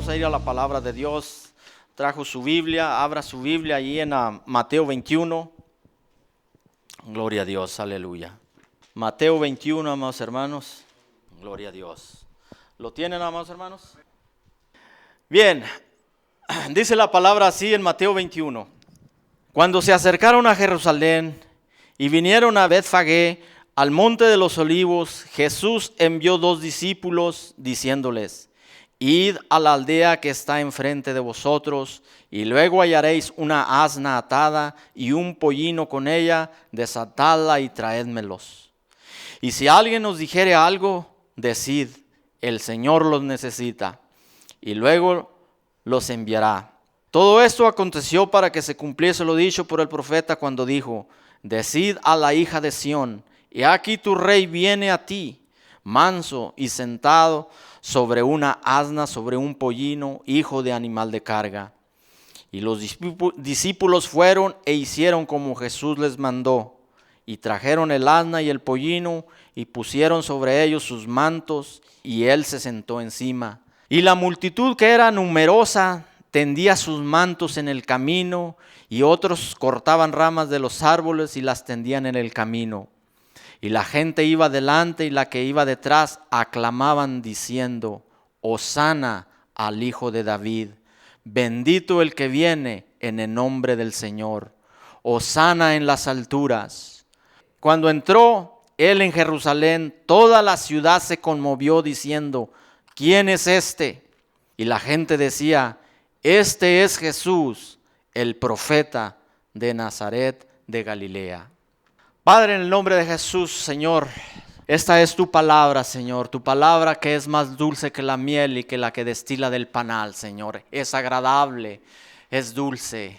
vamos a ir a la palabra de Dios. Trajo su Biblia, abra su Biblia ahí en Mateo 21. Gloria a Dios, aleluya. Mateo 21, amados hermanos. Gloria a Dios. ¿Lo tienen, amados hermanos? Bien, dice la palabra así en Mateo 21. Cuando se acercaron a Jerusalén y vinieron a Betfagé, al monte de los olivos, Jesús envió 2 discípulos diciéndoles: id a la aldea que está enfrente de vosotros, y luego hallaréis una asna atada y un pollino con ella, desatadla y traédmelos. Y si alguien os dijere algo, decid: el Señor los necesita, y luego los enviará. Todo esto aconteció para que se cumpliese lo dicho por el profeta cuando dijo: decid a la hija de Sión, y aquí tu rey viene a ti, manso y sentado sobre una asna, sobre un pollino, hijo de animal de carga. Y los discípulos fueron e hicieron como Jesús les mandó, y trajeron el asna y el pollino, y pusieron sobre ellos sus mantos, y él se sentó encima. Y la multitud, que era numerosa, tendía sus mantos en el camino, y otros cortaban ramas de los árboles y las tendían en el camino. Y la gente iba delante y la que iba detrás aclamaban diciendo: Hosana al Hijo de David, bendito el que viene en el nombre del Señor, Hosana en las alturas. Cuando entró él en Jerusalén, toda la ciudad se conmovió diciendo: ¿quién es este? Y la gente decía: este es Jesús, el profeta de Nazaret de Galilea. Padre, en el nombre de Jesús, Señor, esta es tu palabra, Señor, tu palabra que es más dulce que la miel y que la que destila del panal, Señor. Es agradable, es dulce.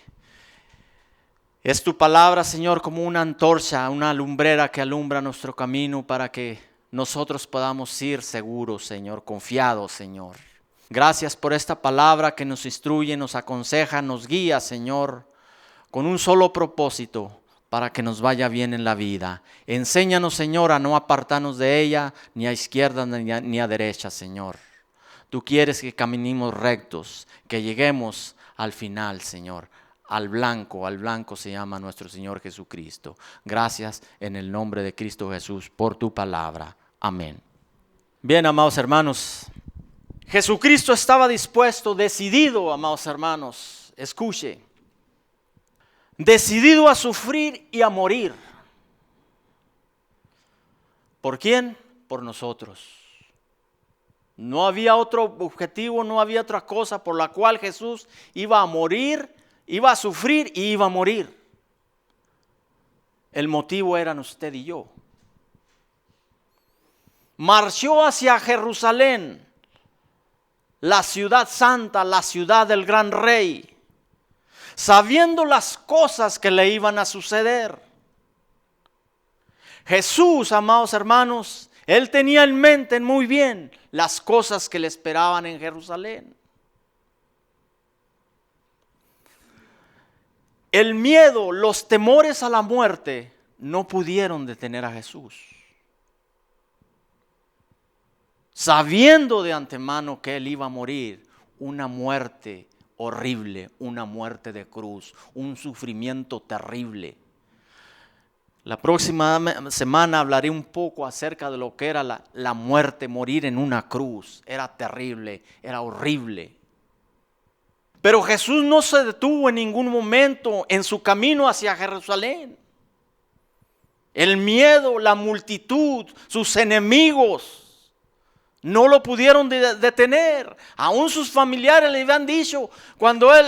Es tu palabra, Señor, como una antorcha, una lumbrera que alumbra nuestro camino para que nosotros podamos ir seguros, Señor, confiados, Señor. Gracias por esta palabra que nos instruye, nos aconseja, nos guía, Señor, con un solo propósito: para que nos vaya bien en la vida. Enséñanos, Señor, a no apartarnos de ella, ni a izquierda ni a derecha, Señor. Tú quieres que caminemos rectos, que lleguemos al final, Señor. Al blanco se llama nuestro Señor Jesucristo. Gracias en el nombre de Cristo Jesús por tu palabra. Amén. Bien, amados hermanos, Jesucristo estaba dispuesto, decidido, amados hermanos, escuche, decidido a sufrir y a morir. ¿Por quién? Por nosotros. No había otro objetivo, no había otra cosa por la cual Jesús iba a morir, iba a sufrir y iba a morir. El motivo eran usted y yo. Marchó hacia Jerusalén, la ciudad santa, la ciudad del gran rey, sabiendo las cosas que le iban a suceder. Jesús, amados hermanos, él tenía en mente muy bien las cosas que le esperaban en Jerusalén. El miedo, los temores a la muerte no pudieron detener a Jesús. Sabiendo de antemano que él iba a morir una muerte horrible, una muerte de cruz, un sufrimiento terrible. La próxima semana hablaré un poco acerca de lo que era la muerte, morir en una cruz. Era terrible, era horrible. Pero Jesús no se detuvo en ningún momento en su camino hacia Jerusalén. El miedo, la multitud, sus enemigos no lo pudieron detener. Aún sus familiares le habían dicho, cuando él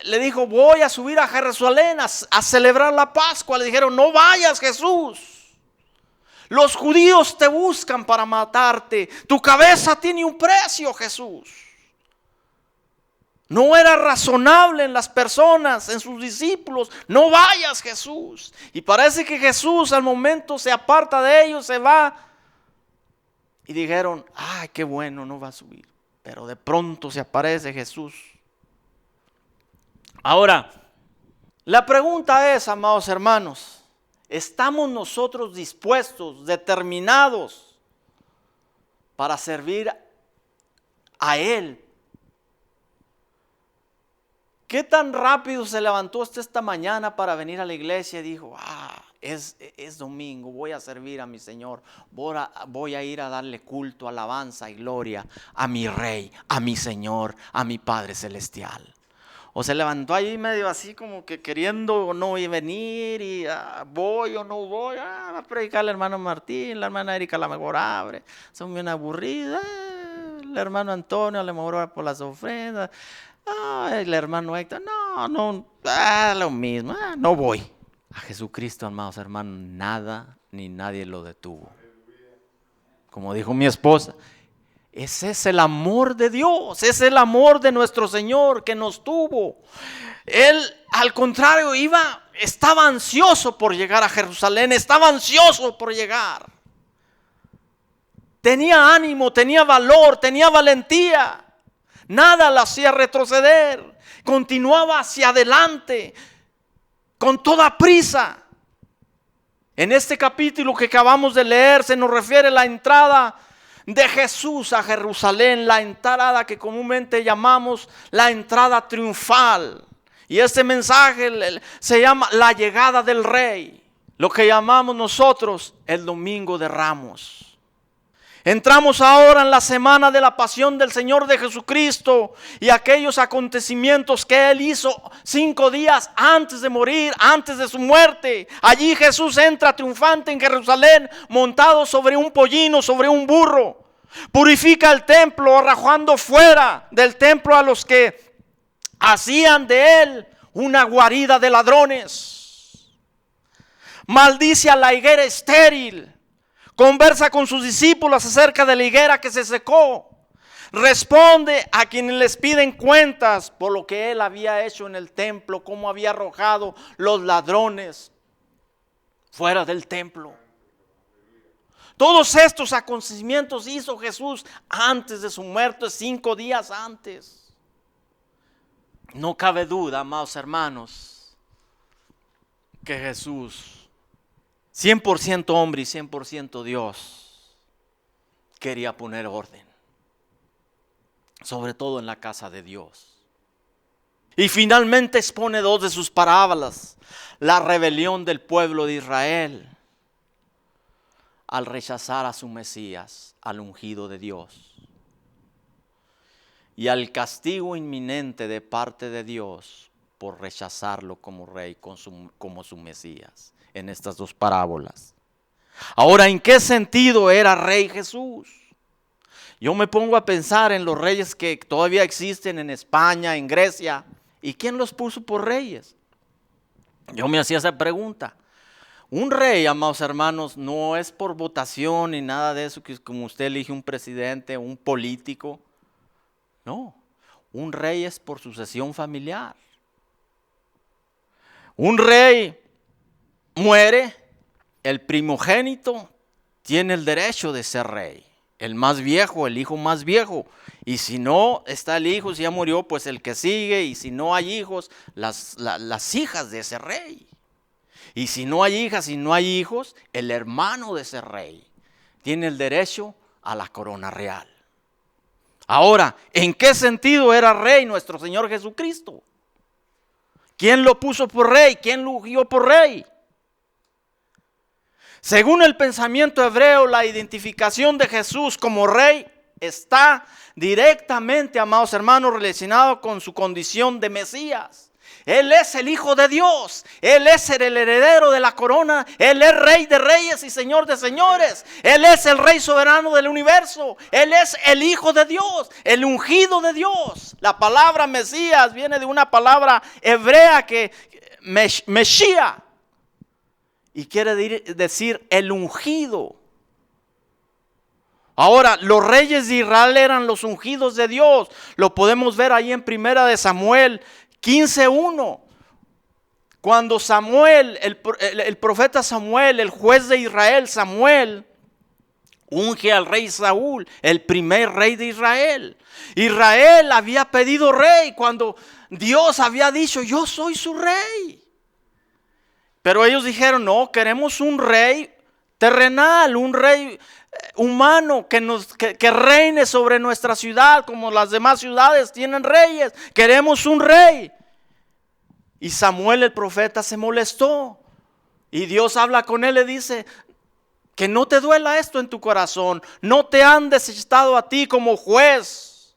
le dijo: voy a subir a Jerusalén a celebrar la Pascua, le dijeron: no vayas, Jesús. Los judíos te buscan para matarte. Tu cabeza tiene un precio, Jesús. No era razonable en las personas, en sus discípulos: no vayas, Jesús. Y parece que Jesús al momento se aparta de ellos, se va. Y dijeron: ay, qué bueno, no va a subir. Pero de pronto se aparece Jesús. Ahora, la pregunta es, amados hermanos, ¿estamos nosotros dispuestos, determinados para servir a Él ¿Qué tan rápido se levantó usted esta mañana para venir a la iglesia y dijo, es domingo, voy a servir a mi Señor, voy a ir a darle culto, alabanza y gloria a mi Rey, a mi Señor, a mi Padre Celestial? O se levantó ahí medio así como que queriendo no venir y voy o no voy, va a predicar el hermano Martín, la hermana Erika a lo mejor abre, son bien aburridas, el hermano Antonio a lo mejor va por las ofrendas, el hermano Héctor, no, lo mismo, no voy. A Jesucristo, amados hermanos, nada ni nadie lo detuvo. Como dijo mi esposa, ese es el amor de Dios, es el amor de nuestro Señor que nos tuvo. Él, al contrario, estaba ansioso por llegar a Jerusalén, estaba ansioso por llegar. Tenía ánimo, tenía valor, tenía valentía. Nada la hacía retroceder. Continuaba hacia adelante con toda prisa. En este capítulo que acabamos de leer se nos refiere a la entrada de Jesús a Jerusalén, la entrada que comúnmente llamamos la entrada triunfal. Y este mensaje se llama la llegada del Rey, lo que llamamos nosotros el Domingo de Ramos. Entramos ahora en la semana de la pasión del Señor de Jesucristo y aquellos acontecimientos que Él hizo 5 días antes de morir, antes de su muerte. Allí Jesús entra triunfante en Jerusalén, montado sobre un pollino, sobre un burro. Purifica el templo, arrojando fuera del templo a los que hacían de Él una guarida de ladrones. Maldice a la higuera estéril. Conversa con sus discípulos acerca de la higuera que se secó. Responde a quienes les piden cuentas por lo que Él había hecho en el templo, cómo había arrojado los ladrones fuera del templo. Todos estos acontecimientos hizo Jesús antes de su muerte, 5 días antes. No cabe duda, amados hermanos, que Jesús, 100% hombre y 100% Dios, quería poner orden, sobre todo en la casa de Dios. Y finalmente expone 2 de sus parábolas: la rebelión del pueblo de Israel al rechazar a su Mesías, al ungido de Dios, y al castigo inminente de parte de Dios por rechazarlo como rey, como su Mesías. En estas 2 parábolas. Ahora, ¿en qué sentido era rey Jesús? Yo me pongo a pensar en los reyes que todavía existen en España, en Grecia. ¿Y quién los puso por reyes? Yo me hacía esa pregunta. Un rey, amados hermanos, no es por votación ni nada de eso, que es como usted elige un presidente o un político. No, un rey es por sucesión familiar. Un rey muere, el primogénito tiene el derecho de ser rey. El más viejo, el hijo más viejo. Y si no está el hijo, si ya murió, pues el que sigue. Y si no hay hijos, las hijas de ese rey. Y si no hay hijas y no hay hijos, el hermano de ese rey tiene el derecho a la corona real. Ahora, ¿en qué sentido era rey nuestro Señor Jesucristo? ¿Quién lo puso por rey? ¿Quién lo ungió por rey? Según el pensamiento hebreo, la identificación de Jesús como rey está directamente, amados hermanos, relacionado con su condición de Mesías. Él es el Hijo de Dios, Él es el heredero de la corona, Él es Rey de reyes y Señor de señores, Él es el Rey soberano del universo, Él es el Hijo de Dios, el ungido de Dios. La palabra Mesías viene de una palabra hebrea que Meshía, y quiere decir el ungido. Ahora, los reyes de Israel eran los ungidos de Dios. Lo podemos ver ahí en 1 Samuel 15:1. Cuando Samuel, el profeta Samuel, el juez de Israel, Samuel, unge al rey Saúl, el primer rey de Israel. Israel había pedido rey cuando Dios había dicho, yo soy su rey. Pero ellos dijeron, no, queremos un rey terrenal, un rey humano que reine sobre nuestra ciudad como las demás ciudades tienen reyes. Queremos un rey. Y Samuel el profeta se molestó. Y Dios habla con él y le dice, que no te duela esto en tu corazón. No te han desechado a ti como juez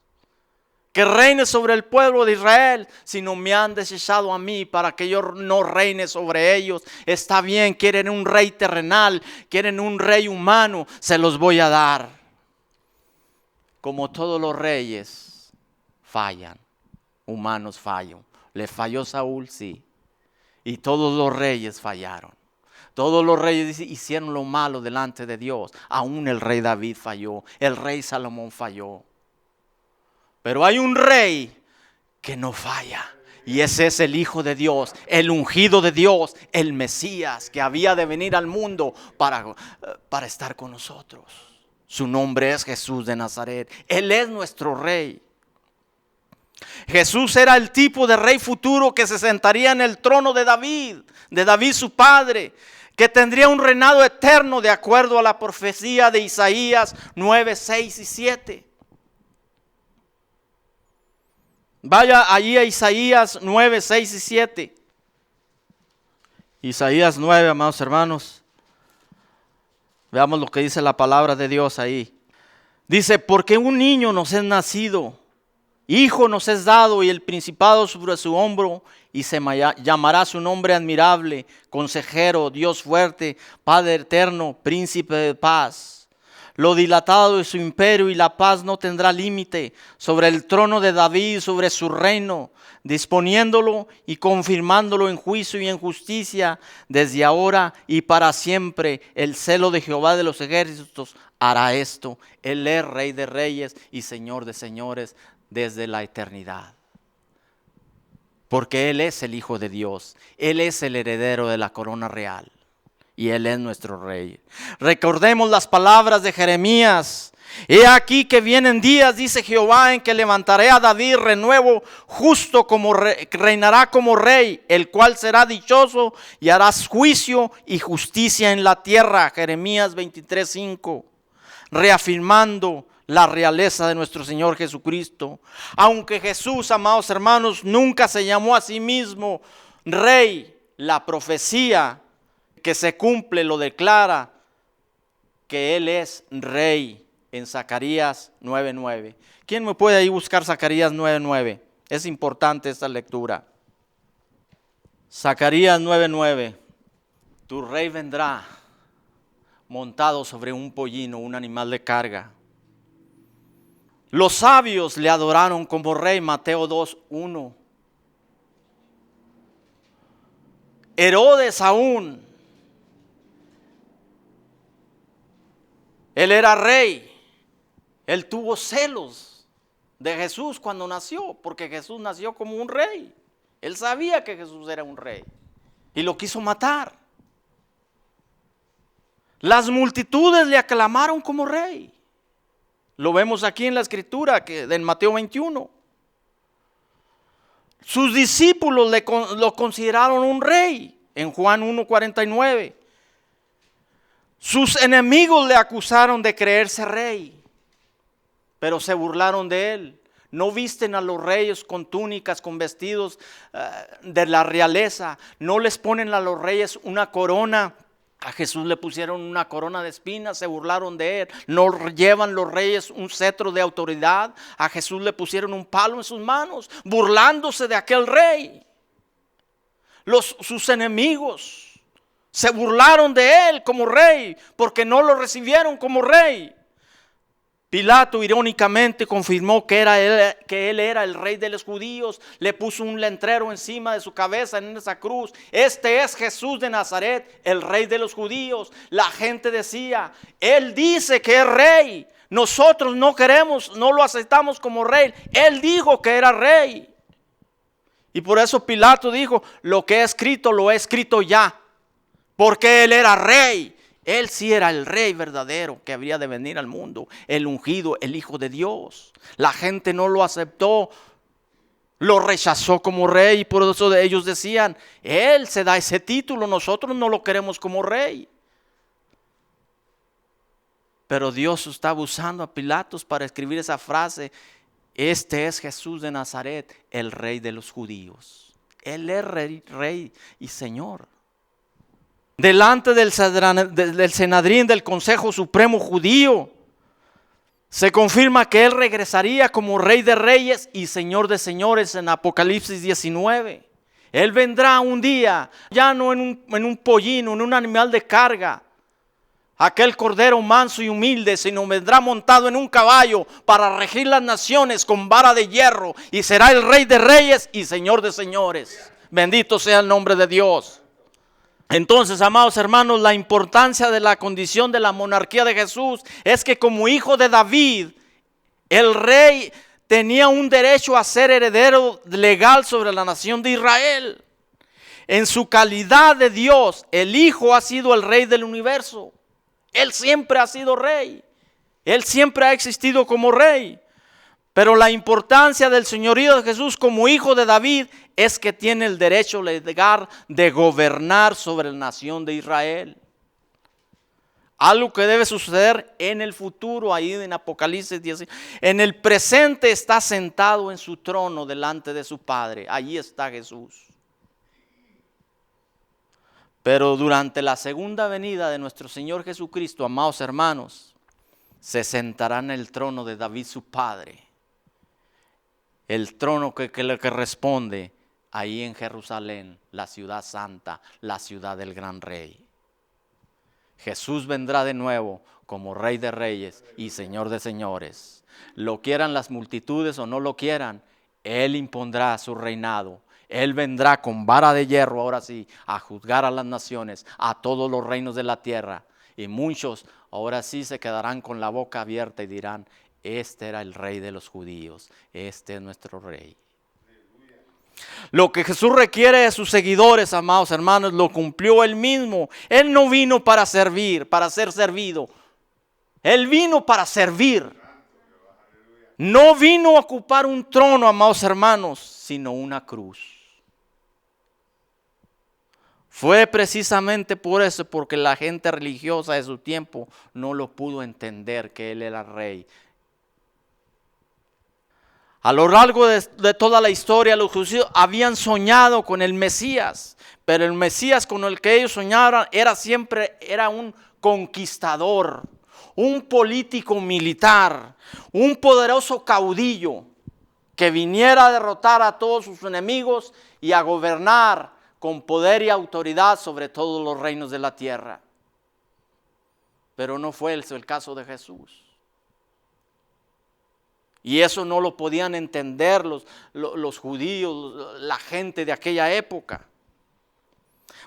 que reine sobre el pueblo de Israel, sino me han desechado a mí para que yo no reine sobre ellos. Está bien, quieren un rey terrenal, quieren un rey humano, se los voy a dar. Como todos los reyes fallan, humanos fallan. Le falló Saúl, sí. Y todos los reyes fallaron. Todos los reyes hicieron lo malo delante de Dios. Aún el rey David falló. El rey Salomón falló. Pero hay un rey que no falla. Y ese es el Hijo de Dios, el ungido de Dios, el Mesías que había de venir al mundo para estar con nosotros. Su nombre es Jesús de Nazaret. Él es nuestro rey. Jesús era el tipo de rey futuro que se sentaría en el trono de David su padre, que tendría un reinado eterno de acuerdo a la profecía de Isaías 9, 6 y 7. Vaya allí a Isaías 9, 6 y 7. Isaías 9, amados hermanos. Veamos lo que dice la palabra de Dios ahí. Dice, porque un niño nos es nacido, hijo nos es dado, y el principado sobre su hombro, y se llamará su nombre admirable, consejero, Dios fuerte, Padre eterno, príncipe de paz. Lo dilatado de su imperio y la paz no tendrá límite sobre el trono de David, sobre su reino, disponiéndolo y confirmándolo en juicio y en justicia desde ahora y para siempre. El celo de Jehová de los ejércitos hará esto. Él es Rey de reyes y Señor de señores desde la eternidad. Porque Él es el Hijo de Dios. Él es el heredero de la corona real. Y Él es nuestro Rey. Recordemos las palabras de Jeremías. He aquí que vienen días, dice Jehová, en que levantaré a David renuevo, justo como reinará como rey, el cual será dichoso y hará juicio y justicia en la tierra. Jeremías 23:5. Reafirmando la realeza de nuestro Señor Jesucristo. Aunque Jesús, amados hermanos, nunca se llamó a sí mismo Rey, la profecía que se cumple lo declara que Él es Rey en Zacarías 9:9. ¿Quién me puede ahí buscar Zacarías 9:9? Es importante esta lectura. Zacarías 9:9. Tu Rey vendrá montado sobre un pollino, un animal de carga. Los sabios le adoraron como Rey, Mateo 2:1. Herodes aún, él era rey. Él tuvo celos de Jesús cuando nació, porque Jesús nació como un rey. Él sabía que Jesús era un rey y lo quiso matar. Las multitudes le aclamaron como rey. Lo vemos aquí en la escritura en Mateo 21. Sus discípulos lo consideraron un rey en Juan 1:49. Sus enemigos le acusaron de creerse rey, pero se burlaron de él. No visten a los reyes con túnicas, con vestidos de la realeza. No les ponen a los reyes una corona. A Jesús le pusieron una corona de espinas, se burlaron de él. No llevan los reyes un cetro de autoridad. A Jesús le pusieron un palo en sus manos, burlándose de aquel rey. Sus enemigos se burlaron de él como rey, porque no lo recibieron como rey. Pilato irónicamente confirmó que él era el rey de los judíos. Le puso un letrero encima de su cabeza en esa cruz. Este es Jesús de Nazaret, el rey de los judíos. La gente decía, él dice que es rey. Nosotros no queremos, no lo aceptamos como rey. Él dijo que era rey. Y por eso Pilato dijo, lo que he escrito lo he escrito ya. Porque él era rey. Él sí era el rey verdadero que habría de venir al mundo, el ungido, el Hijo de Dios. La gente no lo aceptó, lo rechazó como rey, y por eso ellos decían, él se da ese título, nosotros no lo queremos como rey. Pero Dios estaba usando a Pilatos para escribir esa frase, este es Jesús de Nazaret, el rey de los judíos. Él es rey y Señor. Delante del Sanedrín del Consejo Supremo Judío, se confirma que Él regresaría como Rey de Reyes y Señor de Señores en Apocalipsis 19. Él vendrá un día, ya no en un pollino, en un animal de carga, aquel cordero manso y humilde, sino vendrá montado en un caballo para regir las naciones con vara de hierro, y será el Rey de Reyes y Señor de Señores. Bendito sea el nombre de Dios. Entonces, amados hermanos, la importancia de la condición de la monarquía de Jesús es que como hijo de David, el rey tenía un derecho a ser heredero legal sobre la nación de Israel. En su calidad de Dios, el Hijo ha sido el rey del universo. Él siempre ha sido rey. Él siempre ha existido como rey. Pero la importancia del señorío de Jesús como hijo de David es que tiene el derecho legal de gobernar sobre la nación de Israel. Algo que debe suceder en el futuro, ahí en Apocalipsis 10. En el presente está sentado en su trono delante de su Padre. Allí está Jesús. Pero durante la segunda venida de nuestro Señor Jesucristo, amados hermanos, se sentará en el trono de David su Padre. El trono que responde ahí en Jerusalén, la ciudad santa, la ciudad del gran rey. Jesús vendrá de nuevo como Rey de Reyes y Señor de Señores. Lo quieran las multitudes o no lo quieran, Él impondrá su reinado. Él vendrá con vara de hierro, ahora sí, a juzgar a las naciones, a todos los reinos de la tierra. Y muchos ahora sí se quedarán con la boca abierta y dirán: este era el rey de los judíos, este es nuestro rey. Lo que Jesús requiere de sus seguidores, amados hermanos, lo cumplió Él mismo. Él no vino para servir, para ser servido. Él vino para servir. No vino a ocupar un trono, amados hermanos, sino una cruz. Fue precisamente por eso, porque la gente religiosa de su tiempo no lo pudo entender que Él era rey. A lo largo de toda la historia, los judíos habían soñado con el Mesías, pero el Mesías con el que ellos soñaban era un conquistador, un político militar, un poderoso caudillo que viniera a derrotar a todos sus enemigos y a gobernar con poder y autoridad sobre todos los reinos de la tierra. Pero no fue el caso de Jesús. Y eso no lo podían entender los judíos, la gente de aquella época.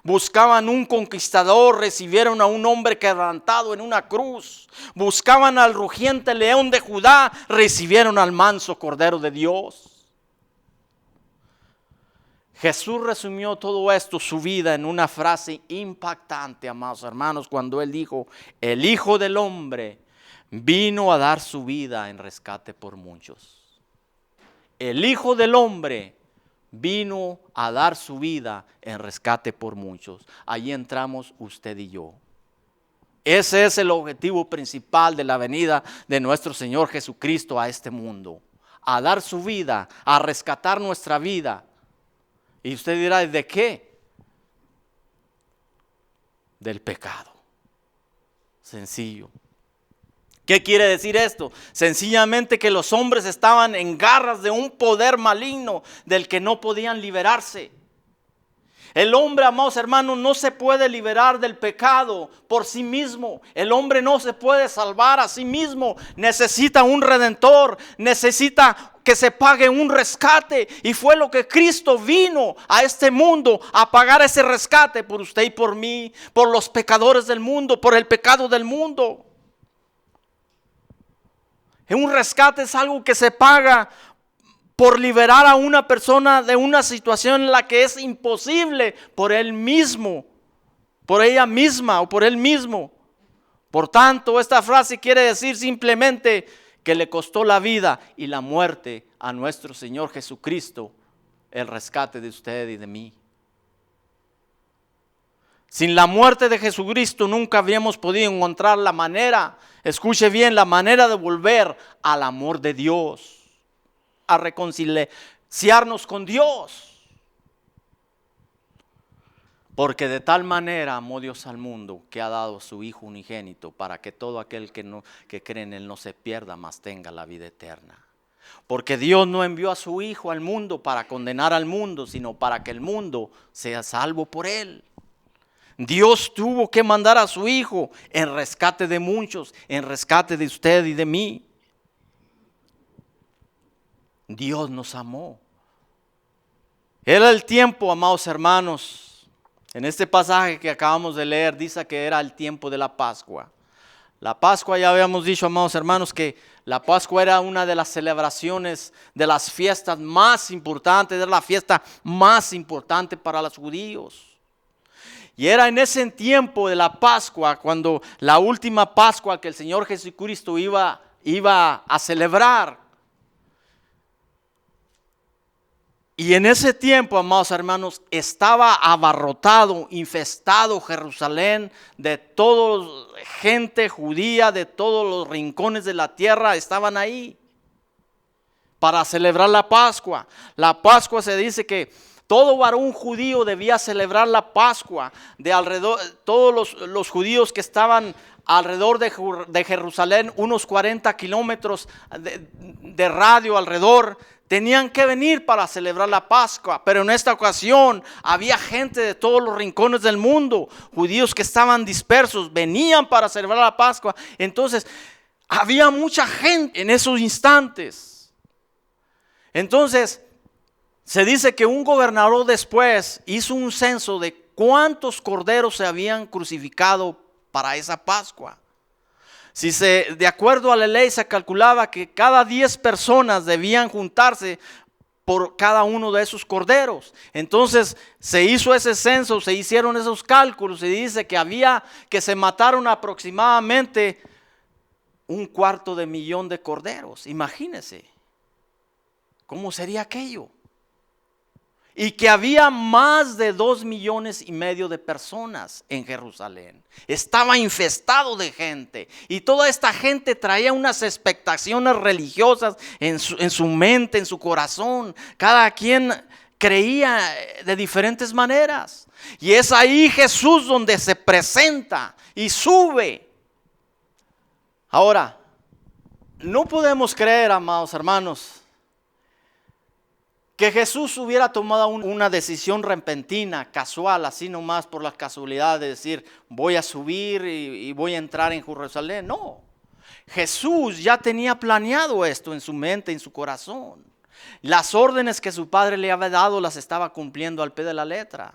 Buscaban un conquistador, recibieron a un hombre quebrantado en una cruz. Buscaban al rugiente león de Judá, recibieron al manso Cordero de Dios. Jesús resumió todo esto, su vida, en una frase impactante, amados hermanos, cuando Él dijo: el Hijo del Hombre vino a dar su vida en rescate por muchos. El Hijo del Hombre vino a dar su vida en rescate por muchos. Ahí entramos usted y yo. Ese es el objetivo principal de la venida de nuestro Señor Jesucristo a este mundo. A dar su vida, a rescatar nuestra vida. Y usted dirá: ¿de qué? Del pecado. Sencillo. ¿Qué quiere decir esto? Sencillamente que los hombres estaban en garras de un poder maligno del que no podían liberarse. El hombre, amados hermanos, no se puede liberar del pecado por sí mismo. El hombre no se puede salvar a sí mismo. Necesita un redentor, necesita que se pague un rescate. Y fue lo que Cristo vino a este mundo a pagar ese rescate por usted y por mí, por los pecadores del mundo, por el pecado del mundo. Un rescate es algo que se paga por liberar a una persona de una situación en la que es imposible por él mismo, por ella misma o por él mismo. Por tanto, esta frase quiere decir simplemente que le costó la vida y la muerte a nuestro Señor Jesucristo el rescate de usted y de mí. Sin la muerte de Jesucristo nunca habríamos podido encontrar la manera, escuche bien, la manera de volver al amor de Dios, a reconciliarnos con Dios. Porque de tal manera amó Dios al mundo que ha dado a su Hijo unigénito para que todo aquel que cree en Él no se pierda, mas tenga la vida eterna. Porque Dios no envió a su Hijo al mundo para condenar al mundo, sino para que el mundo sea salvo por Él. Dios tuvo que mandar a su Hijo en rescate de muchos, en rescate de usted y de mí. Dios nos amó. Era el tiempo, amados hermanos. En este pasaje que acabamos de leer dice que era el tiempo de la Pascua. La Pascua, ya habíamos dicho, amados hermanos, que la Pascua era una de las celebraciones, de las fiestas más importantes, era la fiesta más importante para los judíos. Y era en ese tiempo de la Pascua, cuando la última Pascua que el Señor Jesucristo iba a celebrar. Y en ese tiempo, amados hermanos, estaba abarrotado, infestado Jerusalén de toda gente judía, de todos los rincones de la tierra, estaban ahí para celebrar la Pascua. La Pascua se dice que todo varón judío debía celebrar la Pascua. De alrededor, todos los judíos que estaban alrededor de Jerusalén, unos 40 kilómetros de radio alrededor, tenían que venir para celebrar la Pascua. Pero en esta ocasión había gente de todos los rincones del mundo, judíos que estaban dispersos, venían para celebrar la Pascua. Entonces había mucha gente en esos instantes. Entonces se dice que un gobernador después hizo un censo de cuántos corderos se habían crucificado para esa Pascua. De acuerdo a la ley se calculaba que cada 10 personas debían juntarse por cada uno de esos corderos. Entonces se hizo ese censo, se hicieron esos cálculos y dice que se mataron aproximadamente 250,000 de corderos. Imagínense cómo sería aquello. Y que había más de 2,5 millones de personas en Jerusalén. Estaba infestado de gente. Y toda esta gente traía unas expectaciones religiosas en su mente, en su corazón. Cada quien creía de diferentes maneras. Y es ahí Jesús donde se presenta y sube. Ahora, no podemos creer, amados hermanos, que Jesús hubiera tomado una decisión repentina, casual, así nomás por la casualidad de decir voy a subir y voy a entrar en Jerusalén. No, Jesús ya tenía planeado esto en su mente, en su corazón. Las órdenes que su padre le había dado las estaba cumpliendo al pie de la letra.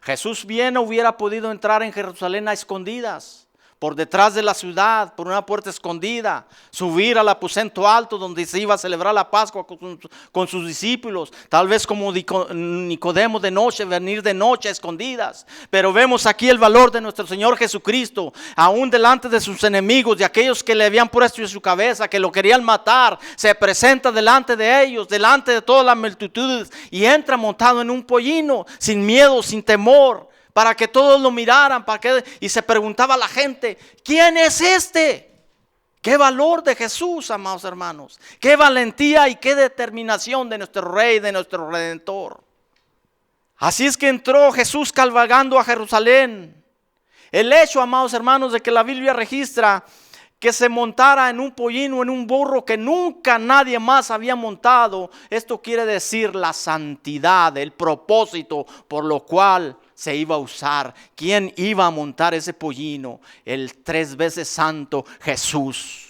Jesús bien hubiera podido entrar en Jerusalén a escondidas, por detrás de la ciudad, por una puerta escondida, subir al aposento alto donde se iba a celebrar la Pascua con sus discípulos, tal vez como Nicodemo de noche, venir de noche a escondidas. Pero vemos aquí el valor de nuestro Señor Jesucristo, aún delante de sus enemigos, de aquellos que le habían puesto en su cabeza, que lo querían matar, se presenta delante de ellos, delante de todas las multitudes, y entra montado en un pollino, sin miedo, sin temor, para que todos lo miraran, y se preguntaba a la gente, ¿quién es este? Qué valor de Jesús, amados hermanos, qué valentía y qué determinación de nuestro Rey, de nuestro Redentor. Así es que entró Jesús cabalgando a Jerusalén. El hecho, amados hermanos, de que la Biblia registra que se montara en un pollino, en un burro que nunca nadie más había montado, esto quiere decir la santidad, el propósito por lo cual se iba a usar. ¿Quién iba a montar ese pollino? El 3 veces santo Jesús.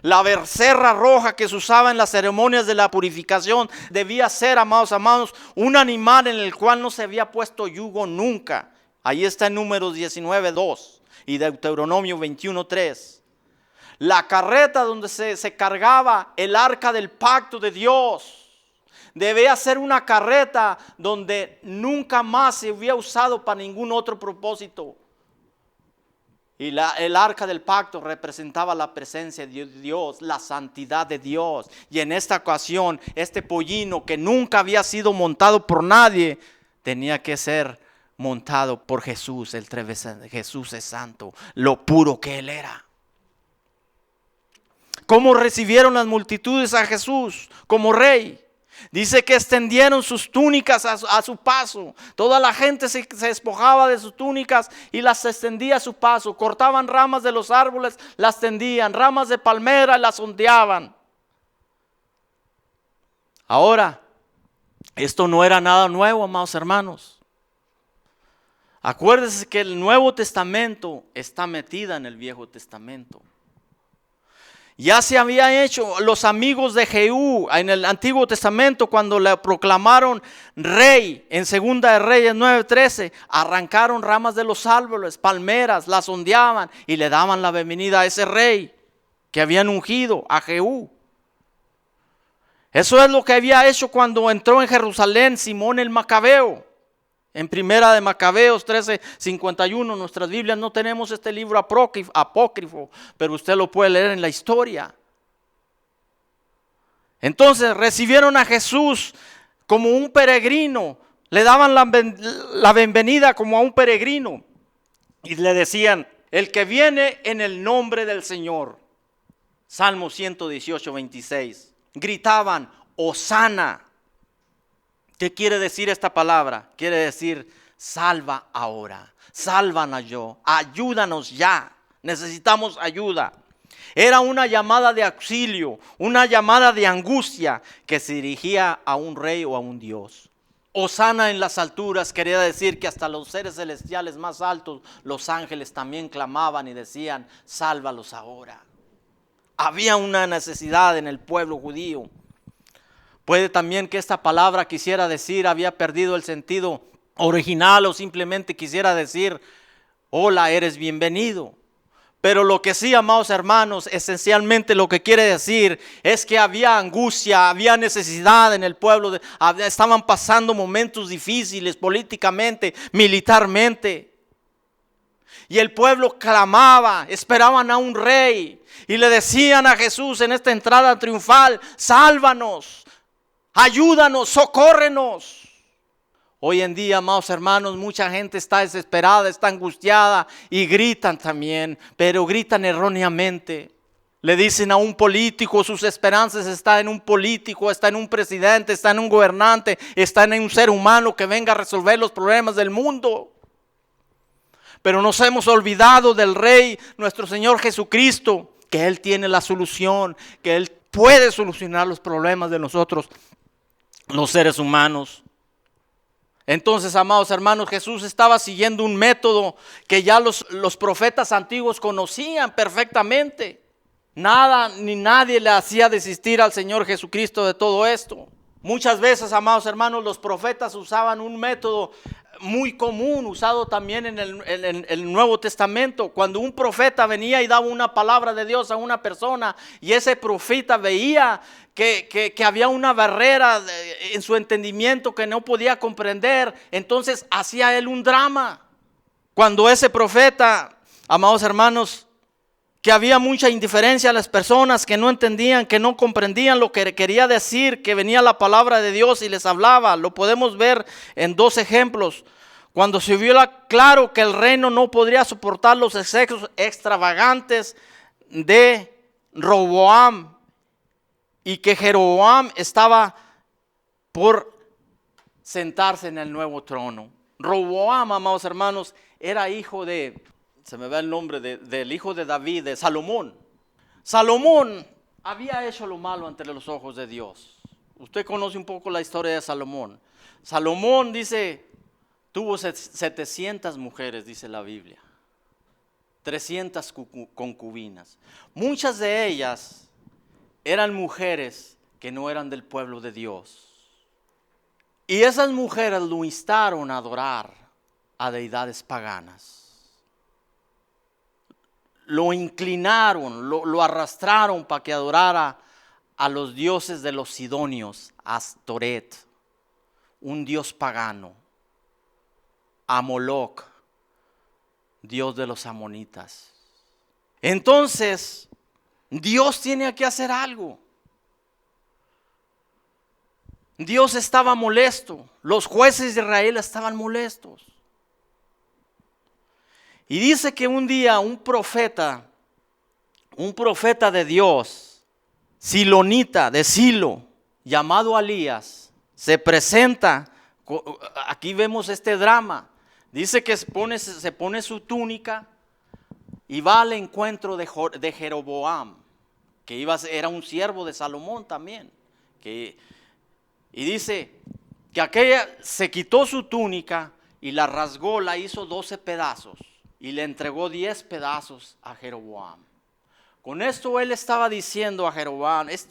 La becerra roja que se usaba en las ceremonias de la purificación debía ser, amados, un animal en el cual no se había puesto yugo nunca. Ahí está en Números 19:2 y Deuteronomio 21:3. La carreta donde se cargaba el arca del pacto de Dios debía ser una carreta donde nunca más se hubiera usado para ningún otro propósito. Y el arca del pacto representaba la presencia de Dios, la santidad de Dios. Y en esta ocasión, este pollino que nunca había sido montado por nadie, tenía que ser montado por Jesús. Jesús es santo, lo puro que Él era. ¿Cómo recibieron las multitudes a Jesús como Rey? Dice que extendieron sus túnicas a su paso. Toda la gente se despojaba de sus túnicas y las extendía a su paso. Cortaban ramas de los árboles, las tendían. Ramas de palmera, las ondeaban. Ahora, esto no era nada nuevo, amados hermanos. Acuérdense que el Nuevo Testamento está metida en el Viejo Testamento. Ya se había hecho los amigos de Jehú en el Antiguo Testamento cuando le proclamaron rey en Segunda de Reyes 9:13. Arrancaron ramas de los árboles, palmeras, las ondeaban y le daban la bienvenida a ese rey que habían ungido, a Jehú. Eso es lo que había hecho cuando entró en Jerusalén Simón el Macabeo. En Primera de Macabeos 13:51, nuestras Biblias no tenemos este libro apócrifo, pero usted lo puede leer en la historia. Entonces recibieron a Jesús como un peregrino, le daban la bienvenida como a un peregrino y le decían, el que viene en el nombre del Señor. Salmo 118:26. Gritaban, Hosana. ¿Qué quiere decir esta palabra? Quiere decir, salva ahora, sálvanos yo, ayúdanos ya, necesitamos ayuda. Era una llamada de auxilio, una llamada de angustia que se dirigía a un rey o a un Dios. Hosana en las alturas quería decir que hasta los seres celestiales más altos, los ángeles también clamaban y decían, sálvalos ahora. Había una necesidad en el pueblo judío. Puede también que esta palabra quisiera decir, había perdido el sentido original o simplemente quisiera decir, hola, eres bienvenido. Pero lo que sí, amados hermanos, esencialmente lo que quiere decir es que había angustia, había necesidad en el pueblo, estaban pasando momentos difíciles políticamente, militarmente. Y el pueblo clamaba, esperaban a un rey y le decían a Jesús en esta entrada triunfal, sálvanos. Ayúdanos, socórrenos. Hoy en día, amados hermanos, mucha gente está desesperada, está angustiada y gritan también, pero gritan erróneamente. Le dicen a un político, sus esperanzas están en un político, está en un presidente, está en un gobernante, está en un ser humano que venga a resolver los problemas del mundo. Pero nos hemos olvidado del Rey, nuestro Señor Jesucristo, que Él tiene la solución, que Él puede solucionar los problemas de nosotros, los seres humanos. Entonces, amados hermanos, Jesús estaba siguiendo un método que ya los profetas antiguos conocían perfectamente. Nada ni nadie le hacía desistir al Señor Jesucristo de todo esto. Muchas veces, amados hermanos, los profetas usaban un método muy común, usado también en el Nuevo Testamento. Cuando un profeta venía y daba una palabra de Dios a una persona y ese profeta veía que había una barrera en su entendimiento que no podía comprender, entonces hacía él un drama. Cuando ese profeta, amados hermanos, que había mucha indiferencia a las personas que no entendían, que no comprendían lo que quería decir, que venía la palabra de Dios y les hablaba. Lo podemos ver en dos ejemplos. Cuando se vio claro que el reino no podría soportar los excesos extravagantes de Roboam y que Jeroboam estaba por sentarse en el nuevo trono. Roboam, amados hermanos, era hijo de... Se me va el nombre del hijo de David, de Salomón. Salomón había hecho lo malo ante los ojos de Dios. Usted conoce un poco la historia de Salomón. Salomón dice, tuvo 700 mujeres, dice la Biblia. 300 concubinas. Muchas de ellas eran mujeres que no eran del pueblo de Dios. Y esas mujeres lo instaron a adorar a deidades paganas. Lo inclinaron, lo arrastraron para que adorara a los dioses de los sidonios, Astoret, un dios pagano, a Moloc, dios de los amonitas. Entonces, Dios tiene que hacer algo. Dios estaba molesto, los jueces de Israel estaban molestos. Y dice que un día un profeta de Dios, silonita, de Silo, llamado Elías, se presenta. Aquí vemos este drama. Dice que se pone su túnica y va al encuentro de Jeroboam, que era un siervo de Salomón también. Y dice que aquella se quitó su túnica y la rasgó, la hizo 12 pedazos y le entregó 10 pedazos a Jeroboam. Con esto él estaba diciendo a Jeroboam, es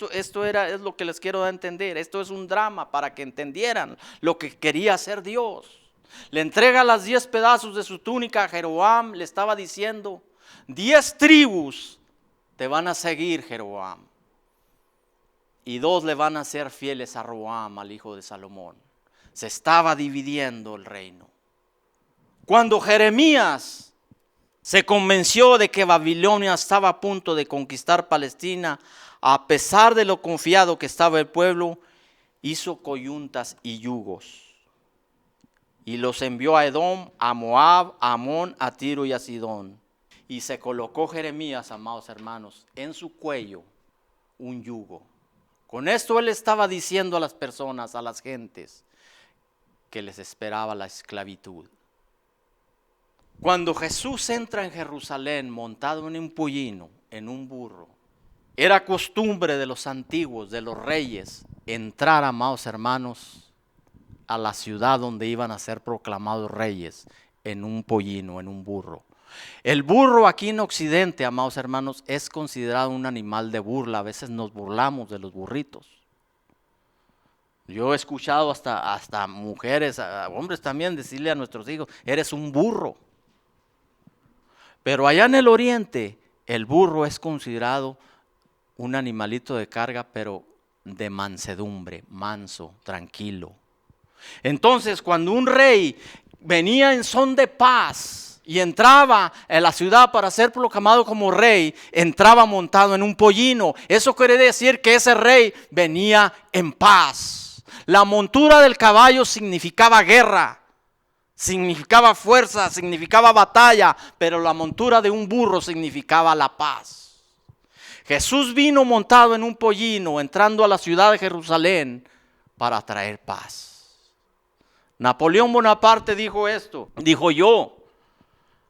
lo que les quiero dar a entender, esto es un drama para que entendieran lo que quería hacer Dios. Le entrega las 10 pedazos de su túnica a Jeroboam, le estaba diciendo, 10 tribus te van a seguir, Jeroboam, y 2 le van a ser fieles a Roboam, al hijo de Salomón. Se estaba dividiendo el reino. Cuando Jeremías se convenció de que Babilonia estaba a punto de conquistar Palestina, a pesar de lo confiado que estaba el pueblo, hizo coyuntas y yugos y los envió a Edom, a Moab, a Amón, a Tiro y a Sidón. Y se colocó Jeremías, amados hermanos, en su cuello un yugo. Con esto él estaba diciendo a las personas, a las gentes, que les esperaba la esclavitud. Cuando Jesús entra en Jerusalén montado en un pollino, en un burro, era costumbre de los antiguos, de los reyes, entrar, amados hermanos, a la ciudad donde iban a ser proclamados reyes, en un pollino, en un burro. El burro aquí en Occidente, amados hermanos, es considerado un animal de burla. A veces nos burlamos de los burritos. Yo he escuchado hasta mujeres, hombres también, decirle a nuestros hijos, eres un burro. Pero allá en el oriente, el burro es considerado un animalito de carga, pero de mansedumbre, manso, tranquilo. Entonces, cuando un rey venía en son de paz y entraba en la ciudad para ser proclamado como rey, entraba montado en un pollino. Eso quiere decir que ese rey venía en paz. La montura del caballo significaba guerra, significaba fuerza, significaba batalla, pero la montura de un burro significaba la paz. Jesús vino montado en un pollino, entrando a la ciudad de Jerusalén para traer paz. Napoleón Bonaparte dijo esto, dijo yo,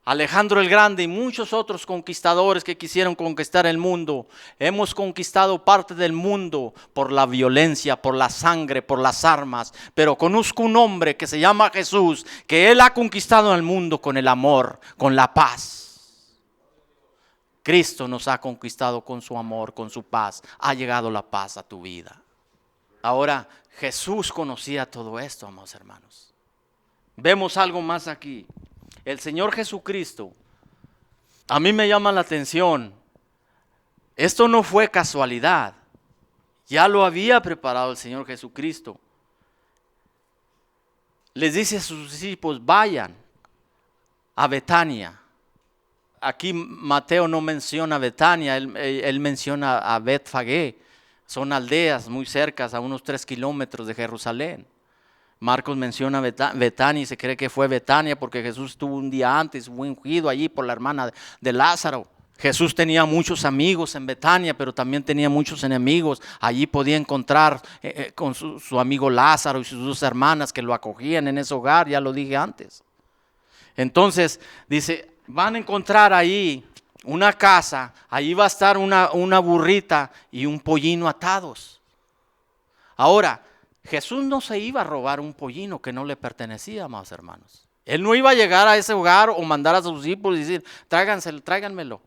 Alejandro el Grande y muchos otros conquistadores que quisieron conquistar el mundo, hemos conquistado parte del mundo por la violencia, por la sangre, por las armas, pero conozco un hombre que se llama Jesús, que él ha conquistado el mundo con el amor, con la paz. Cristo nos ha conquistado con su amor, con su paz. Ha llegado la paz a tu vida. Ahora, Jesús conocía todo esto, amados hermanos. Vemos algo más aquí. El Señor Jesucristo, a mí me llama la atención. Esto no fue casualidad. Ya lo había preparado el Señor Jesucristo. Les dice a sus discípulos, vayan a Betania. Aquí Mateo no menciona Betania, él menciona a Betfagé. Son aldeas muy cercas, a unos 3 kilómetros de Jerusalén. Marcos menciona Betania y se cree que fue Betania porque Jesús estuvo un día antes, fue ungido allí por la hermana de Lázaro. Jesús tenía muchos amigos en Betania, pero también tenía muchos enemigos. Allí podía encontrar con su amigo Lázaro y sus 2 hermanas que lo acogían en ese hogar, ya lo dije antes. Entonces dice, van a encontrar ahí una casa, allí va a estar una burrita y un pollino atados. Ahora, Jesús no se iba a robar un pollino que no le pertenecía, amados hermanos. Él no iba a llegar a ese hogar o mandar a sus discípulos y decir, tráiganmelo.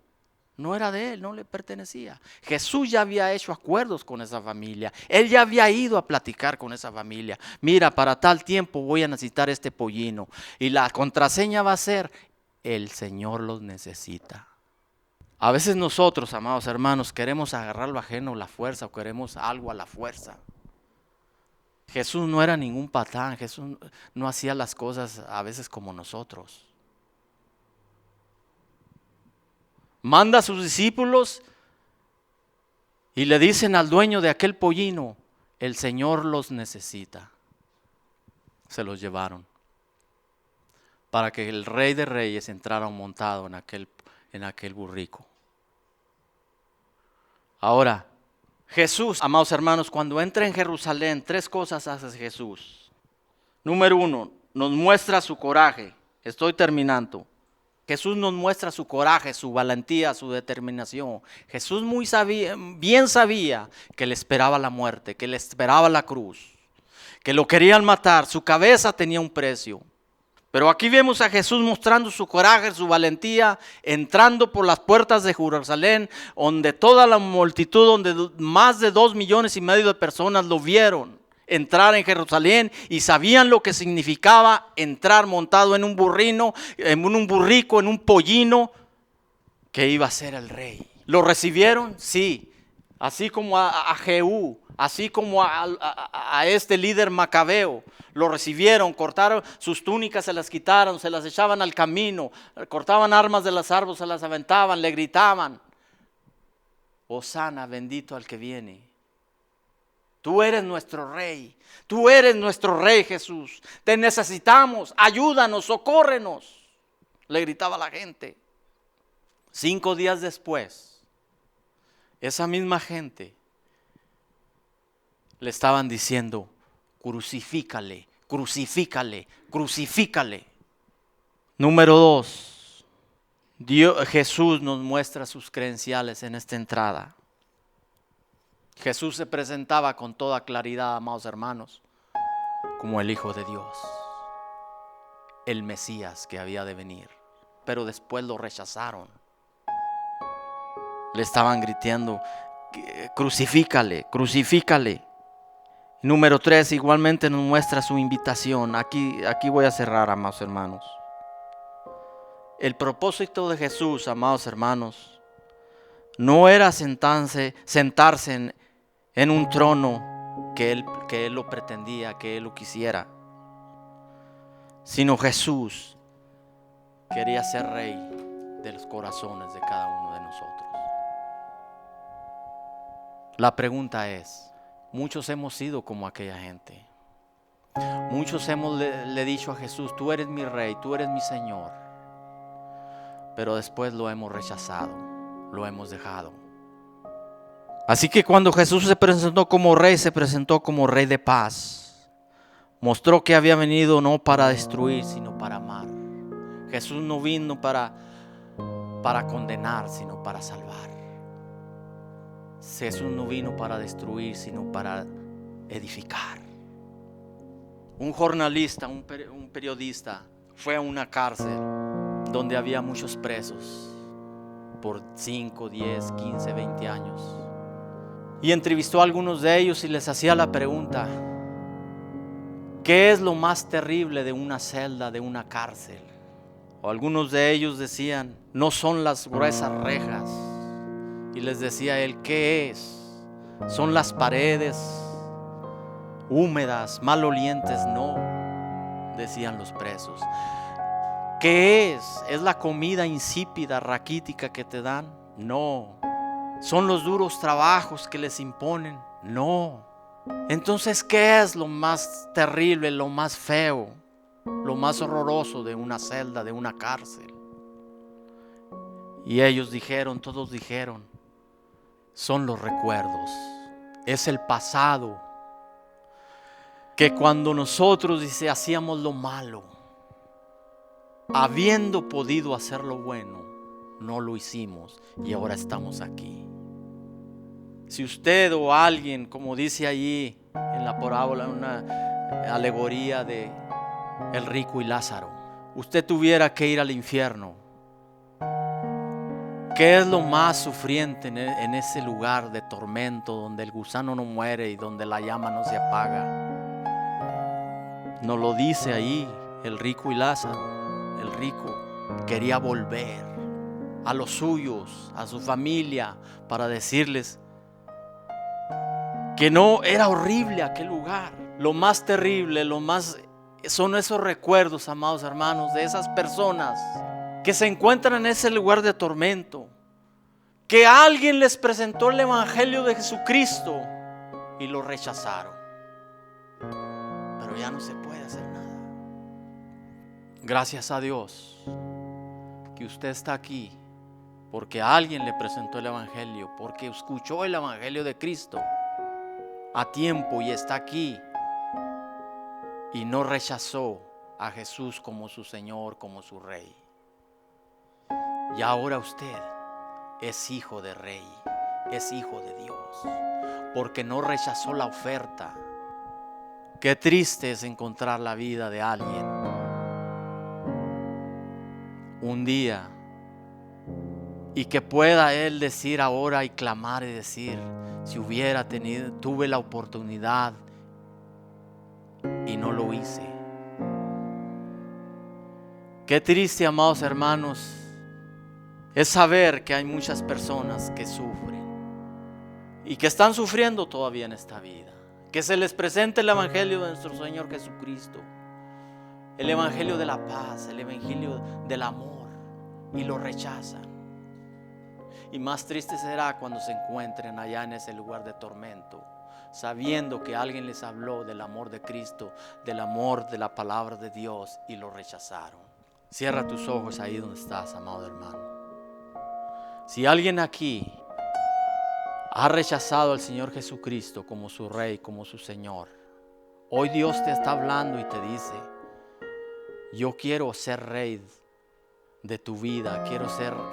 No era de él, no le pertenecía. Jesús ya había hecho acuerdos con esa familia. Él ya había ido a platicar con esa familia. Mira, para tal tiempo voy a necesitar este pollino. Y la contraseña va a ser, el Señor los necesita. A veces nosotros, amados hermanos, queremos agarrar lo ajeno a la fuerza o queremos algo a la fuerza. Jesús no era ningún patán, Jesús no hacía las cosas a veces como nosotros. Manda a sus discípulos y le dicen al dueño de aquel pollino, el Señor los necesita. Se los llevaron para que el Rey de Reyes entrara montado en aquel burrico. Ahora, Jesús, amados hermanos, cuando entra en Jerusalén, 3 cosas hace Jesús. Número 1, nos muestra su coraje. Estoy terminando. Jesús nos muestra su coraje, su valentía, su determinación. Jesús bien sabía que le esperaba la muerte, que le esperaba la cruz, que lo querían matar. Su cabeza tenía un precio. Pero aquí vemos a Jesús mostrando su coraje, su valentía, entrando por las puertas de Jerusalén, donde toda la multitud, donde más de 2,5 millones de personas lo vieron entrar en Jerusalén y sabían lo que significaba entrar montado en un burrino, en un burrico, en un pollino, que iba a ser el rey. ¿Lo recibieron? Sí. Así como a Jehú, así como a este líder macabeo. Lo recibieron, cortaron sus túnicas, se las quitaron, se las echaban al camino, cortaban armas de los árboles, se las aventaban, le gritaban: Hosana, bendito al que viene. Tú eres nuestro rey, tú eres nuestro rey, Jesús. Te necesitamos, ayúdanos, socórrenos, le gritaba la gente. 5 días después, esa misma gente le estaban diciendo: crucifícale, crucifícale, crucifícale. Número 2, Jesús nos muestra sus credenciales en esta entrada. Jesús se presentaba con toda claridad, amados hermanos, como el Hijo de Dios, el Mesías que había de venir. Pero después lo rechazaron. Le estaban gritando: crucifícale, crucifícale. Número 3, igualmente nos muestra su invitación. Aquí voy a cerrar, amados hermanos. El propósito de Jesús, amados hermanos, no era sentarse en un trono que él lo pretendía, que él lo quisiera, sino Jesús quería ser rey de los corazones de cada uno de nosotros. La pregunta es: muchos hemos sido como aquella gente. Muchos le dicho a Jesús: tú eres mi rey, tú eres mi Señor. Pero después lo hemos rechazado, lo hemos dejado. Así que cuando Jesús se presentó como rey, se presentó como rey de paz. Mostró que había venido no para destruir, sino para amar. Jesús no vino para condenar, sino para salvar. Jesús no vino para destruir, sino para edificar. Un jornalista, un periodista, fue a una cárcel donde había muchos presos por 5, 10, 15, 20 años. Y entrevistó a algunos de ellos y les hacía la pregunta: ¿qué es lo más terrible de una celda, de una cárcel? O algunos de ellos decían: no son las gruesas rejas. Y les decía él: ¿qué es? Son las paredes húmedas, malolientes. No, decían los presos. ¿Qué es? ¿Es la comida insípida, raquítica que te dan? No. ¿Son los duros trabajos que les imponen? No. Entonces, ¿qué es lo más terrible, lo más feo, lo más horroroso de una celda, de una cárcel? Y ellos dijeron, todos dijeron: son los recuerdos, es el pasado. Que cuando nosotros, dice, hacíamos lo malo, habiendo podido hacer lo bueno, no lo hicimos y ahora estamos aquí. Si usted o alguien, como dice allí en la parábola, una alegoría de el rico y Lázaro, usted tuviera que ir al infierno, ¿qué es lo más sufriente en ese lugar de tormento donde el gusano no muere y donde la llama no se apaga? Nos lo dice ahí el rico y Lázaro. El rico quería volver a los suyos, a su familia, para decirles que no, era horrible aquel lugar. Lo más terrible, son esos recuerdos, amados hermanos, de esas personas que se encuentran en ese lugar de tormento, que alguien les presentó el evangelio de Jesucristo y lo rechazaron. Pero ya no se puede hacer nada. Gracias a Dios que usted está aquí porque alguien le presentó el Evangelio, porque escuchó el Evangelio de Cristo a tiempo y está aquí y no rechazó a Jesús como su Señor, como su Rey. Y ahora usted es hijo de Rey, es hijo de Dios, porque no rechazó la oferta. Qué triste es encontrar la vida de alguien un día y que pueda él decir ahora y clamar y decir, si tuve la oportunidad y no lo hice. Qué triste, amados hermanos, es saber que hay muchas personas que sufren y que están sufriendo todavía en esta vida. Que se les presente el Evangelio de nuestro Señor Jesucristo, el Evangelio de la paz, el Evangelio del amor, y lo rechazan. Y más triste será cuando se encuentren allá en ese lugar de tormento, sabiendo que alguien les habló del amor de Cristo, del amor de la palabra de Dios, y lo rechazaron. Cierra tus ojos ahí donde estás, amado hermano. Si alguien aquí ha rechazado al Señor Jesucristo como su Rey, como su Señor, hoy Dios te está hablando y te dice, yo quiero ser Rey de tu vida, quiero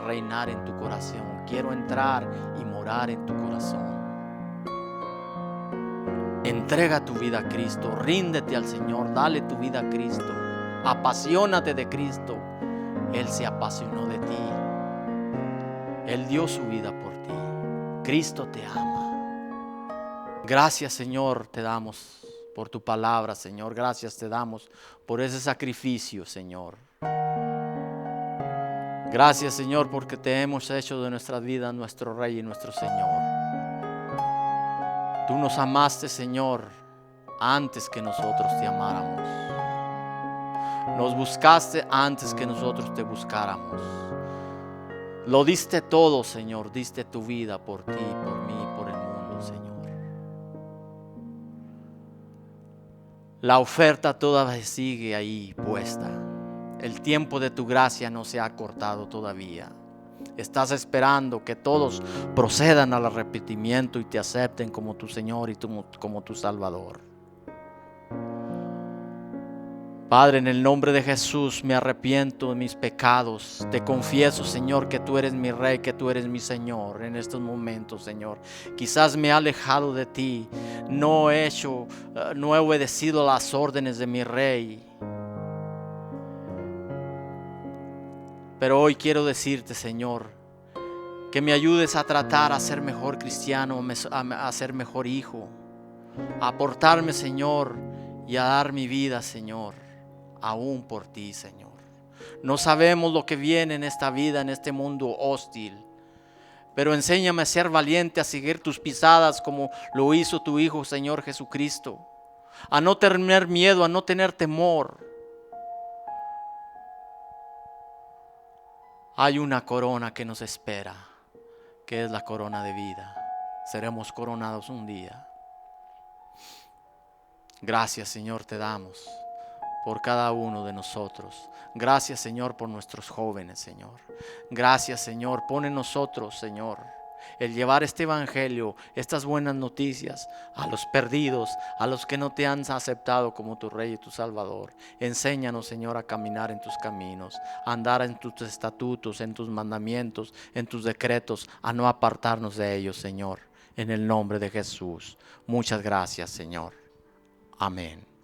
reinar en tu corazón, quiero entrar y morar en tu corazón. Entrega tu vida a Cristo, ríndete al Señor, dale tu vida a Cristo, apasionate de Cristo. Él se apasionó de ti, Él dio su vida por ti. Cristo te ama. Gracias, Señor, te damos por tu palabra, Señor. Gracias te damos por ese sacrificio, Señor. Gracias, Señor, porque te hemos hecho de nuestra vida nuestro Rey y nuestro Señor. Tú nos amaste, Señor, antes que nosotros te amáramos. Nos buscaste antes que nosotros te buscáramos. Lo diste todo, Señor. Diste tu vida por ti, por mí, por el mundo, Señor. La oferta todavía sigue ahí puesta. El tiempo de tu gracia no se ha cortado todavía. Estás esperando que todos procedan al arrepentimiento y te acepten como tu Señor y como tu Salvador. Padre, en el nombre de Jesús me arrepiento de mis pecados. Te confieso, Señor, que tú eres mi Rey, que tú eres mi Señor en estos momentos, Señor. Quizás me he alejado de ti, no he obedecido las órdenes de mi Rey. Pero hoy quiero decirte, Señor, que me ayudes a tratar a ser mejor cristiano, a ser mejor hijo, a portarme, Señor, y a dar mi vida, Señor, aún por ti, Señor. No sabemos lo que viene en esta vida, en este mundo hostil, pero enséñame a ser valiente, a seguir tus pisadas como lo hizo tu Hijo, Señor Jesucristo, a no tener miedo, a no tener temor. Hay una corona que nos espera, que es la corona de vida. Seremos coronados un día. Gracias, Señor, te damos por cada uno de nosotros. Gracias, Señor, por nuestros jóvenes, Señor. Gracias, Señor, pon en nosotros, Señor, el llevar este evangelio, estas buenas noticias a los perdidos, a los que no te han aceptado como tu Rey y tu Salvador. Enséñanos, Señor, a caminar en tus caminos, a andar en tus estatutos, en tus mandamientos, en tus decretos, a no apartarnos de ellos, Señor, en el nombre de Jesús. Muchas gracias, Señor. Amén.